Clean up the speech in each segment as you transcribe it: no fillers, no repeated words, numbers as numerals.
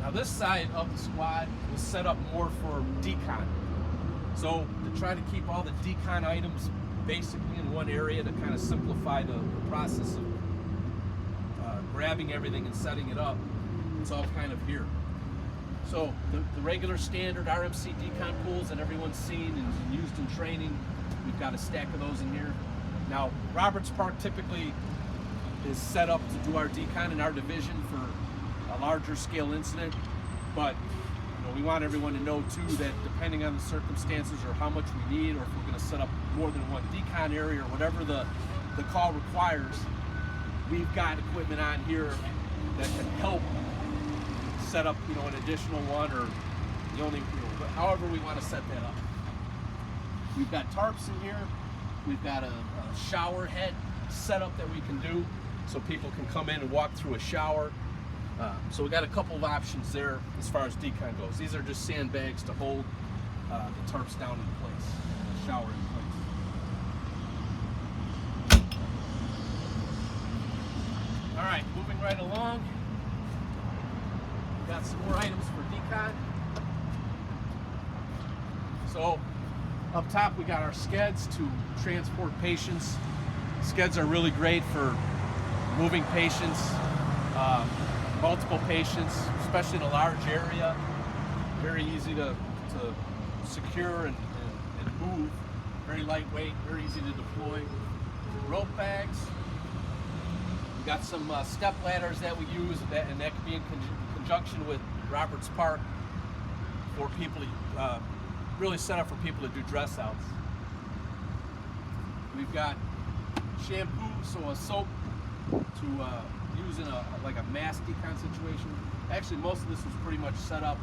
Now this side of the squad was set up more for decon. So to try to keep all the decon items basically in one area to kind of simplify the process of grabbing everything and setting it up, it's all kind of here. So the regular standard RMC decon pools that everyone's seen and used in training, we've got a stack of those in here. Now Roberts Park typically is set up to do our decon in our division for a larger scale incident, but we want everyone to know too that depending on the circumstances or how much we need, or if we're going to set up more than one decon area or whatever the call requires, we've got equipment on here that can help set up an additional one, or the only however we want to set that up. We've got tarps in here. We've got a shower head setup that we can do so people can come in and walk through a shower. So we got a couple of options there as far as decon goes. These are just sandbags to hold the tarps down in place, the shower in place. All right, moving right along. Got some more items for decon. So up top we got our skeds to transport patients. Skeds are really great for moving patients, multiple patients, especially in a large area. Very easy to secure and move. Very lightweight, very easy to deploy. Rope bags. We got some step ladders that we use, and that can be in conjunction with Roberts Park for people to really set up for people to do dress outs. We've got shampoo, so a soap to use in like a mass decon situation. Actually, most of this was pretty much set up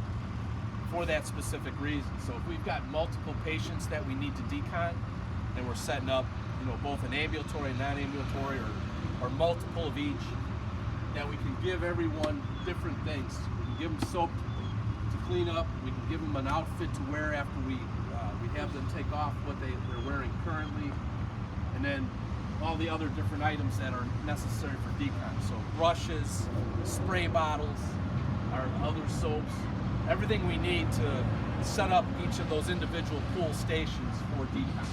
for that specific reason. So if we've got multiple patients that we need to decon, and we're setting up, both an ambulatory and non-ambulatory, or multiple of each, that we can give everyone different things. We can give them soap to clean up. We can give them an outfit to wear after we have them take off what they're wearing currently, and then all the other different items that are necessary for decon. So brushes, spray bottles, our other soaps, everything we need to set up each of those individual pool stations for decon.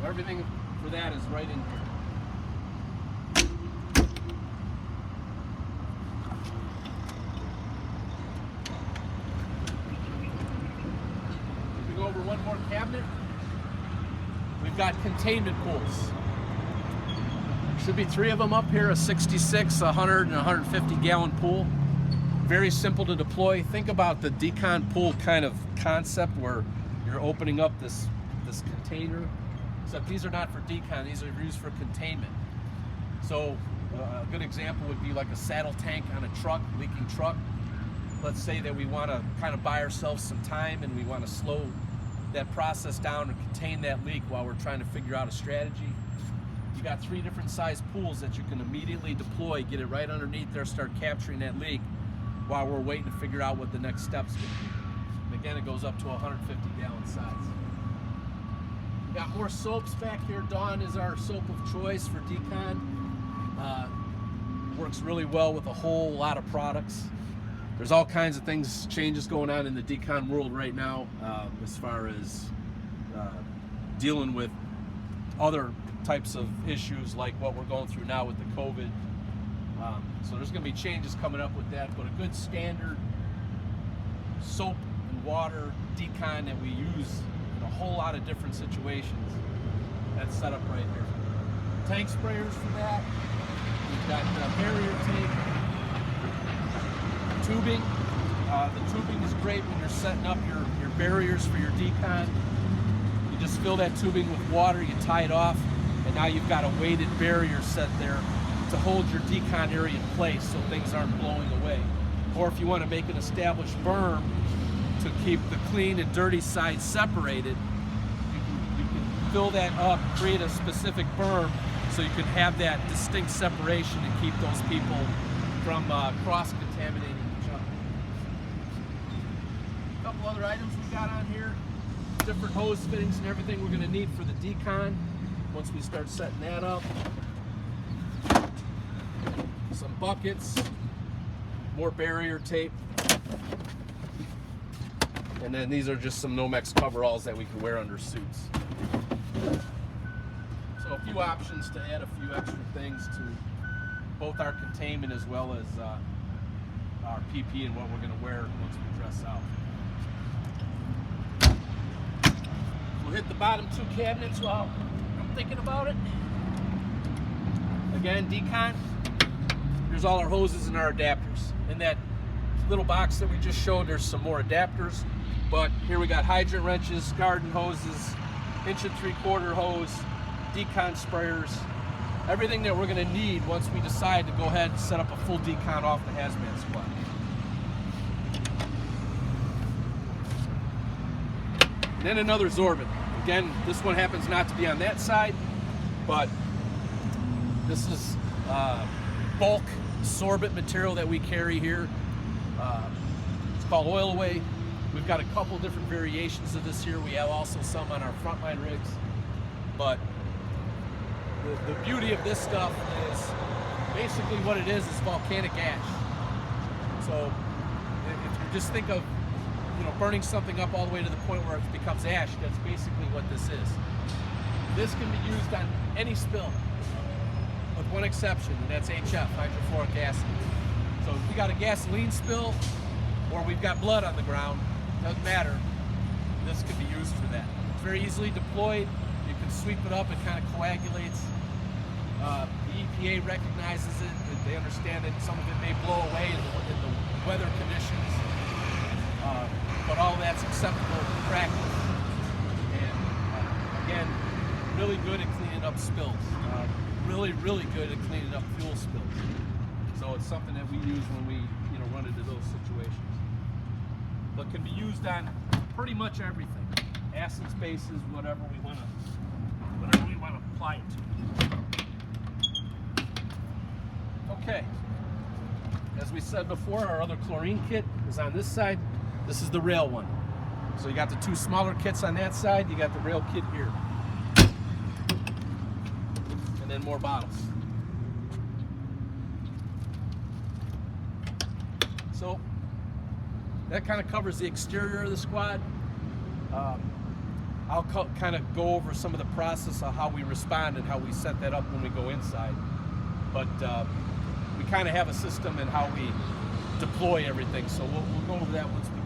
So everything for that is right in here. Over one more cabinet, we've got containment pools. Should be 3 of them up here, a 66, 100, and 150 gallon pool. Very simple to deploy. Think about the decon pool kind of concept where you're opening up this container, except these are not for decon, these are used for containment. So a good example would be like a saddle tank on a truck, leaking truck. Let's say that we want to kind of buy ourselves some time and we want to slow that process down and contain that leak while we're trying to figure out a strategy. You got 3 different size pools that you can immediately deploy, get it right underneath there, start capturing that leak while we're waiting to figure out what the next step's going to be. And again, it goes up to 150 gallon size. We got more soaps back here. Dawn is our soap of choice for decon. Works really well with a whole lot of products. There's all kinds of changes going on in the decon world right now, as far as dealing with other types of issues like what we're going through now with the COVID. So there's going to be changes coming up with that, but a good standard soap and water decon that we use in a whole lot of different situations, that's set up right here. Tank sprayers for that. We've got barrier tape. Tubing. The tubing is great when you're setting up your barriers for your decon. You just fill that tubing with water, you tie it off, and now you've got a weighted barrier set there to hold your decon area in place so things aren't blowing away. Or if you want to make an established berm to keep the clean and dirty sides separated, you can fill that up, create a specific berm so you can have that distinct separation and keep those people from cross-contaminating each other. A couple other items we got on here, different hose fittings and everything we're going to need for the decon once we start setting that up. Some buckets, more barrier tape. And then these are just some Nomex coveralls that we can wear under suits. So a few options to add a few extra things to both our containment as well as our PP and what we're going to wear once we dress out. We'll hit the bottom two cabinets while I'm thinking about it. Again, decon. Here's all our hoses and our adapters. In that little box that we just showed, there's some more adapters. But here we got hydrant wrenches, garden hoses, 1 3/4 hose, decon sprayers, everything that we're going to need once we decide to go ahead and set up a full decon off the hazmat squad. And then another sorbent. Again, this one happens not to be on that side, but this is bulk sorbent material that we carry here. It's called Oil Away. We've got a couple different variations of this here. We have also some on our frontline rigs, but the beauty of this stuff is basically what it is volcanic ash. So if you just think of, you know, burning something up all the way to the point where it becomes ash, that's basically what this is. This can be used on any spill, with one exception, and that's HF, hydrofluoric acid. So if we got a gasoline spill or we've got blood on the ground, doesn't matter, this could be used for that. It's very easily deployed. You can sweep it up, it kind of coagulates. The EPA recognizes it. They understand that some of it may blow away in the weather conditions, but all that's acceptable in practice. And again, really good at cleaning up spills. Really good at cleaning up fuel spills. So it's something that we use when we, you know, run into those situations. But can be used on pretty much everything. Acid spaces, whatever we want to apply it to. Okay. As we said before, our other chlorine kit is on this side. This is the rail one. So you got the two smaller kits on that side, you got the rail kit here. And then more bottles. So that kind of covers the exterior of the squad. I'll kind of go over some of the process of how we respond and how we set that up when we go inside. But we kind of have a system in how we deploy everything. So we'll go over that once we